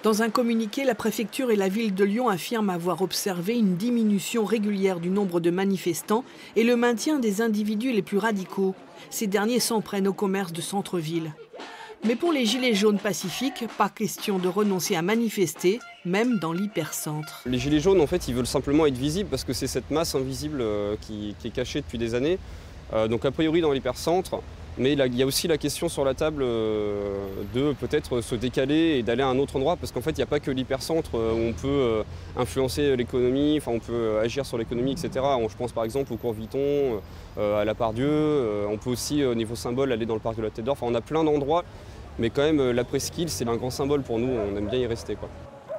Dans un communiqué, la préfecture et la ville de Lyon affirment avoir observé une diminution régulière du nombre de manifestants et le maintien des individus les plus radicaux. Ces derniers s'en prennent au commerce de centre-ville. Mais pour les gilets jaunes pacifiques, pas question de renoncer à manifester, même dans l'hypercentre. Les gilets jaunes, en fait, ils veulent simplement être visibles parce que c'est cette masse invisible qui est cachée depuis des années. Donc a priori dans l'hypercentre. Mais il y a aussi la question sur la table de peut-être se décaler et d'aller à un autre endroit, parce qu'en fait, il n'y a pas que l'hypercentre où on peut influencer l'économie, enfin on peut agir sur l'économie, etc. Je pense par exemple au cours Vuitton, à la Part-Dieu, on peut aussi au niveau symbole aller dans le parc de la Tête d'Or, enfin on a plein d'endroits, mais quand même la presqu'île c'est un grand symbole pour nous, on aime bien y rester, quoi.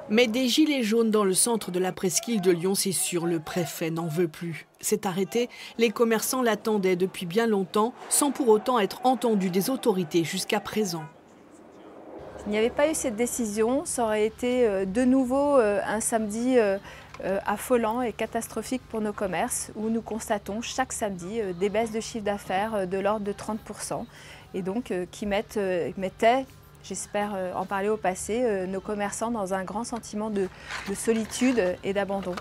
Mais des gilets jaunes dans le centre de la presqu'île de Lyon, c'est sûr, le préfet n'en veut plus. Cet arrêté, les commerçants l'attendaient depuis bien longtemps, sans pour autant être entendus des autorités jusqu'à présent. S'il n'y avait pas eu cette décision, ça aurait été de nouveau un samedi affolant et catastrophique pour nos commerces, où nous constatons chaque samedi des baisses de chiffre d'affaires de l'ordre de 30%, et donc qui mettaient, j'espère en parler au passé, nos commerçants dans un grand sentiment de solitude et d'abandon.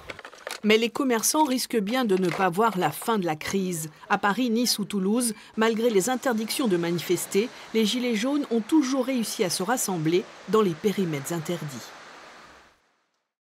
Mais les commerçants risquent bien de ne pas voir la fin de la crise. À Paris, Nice ou Toulouse, malgré les interdictions de manifester, les gilets jaunes ont toujours réussi à se rassembler dans les périmètres interdits.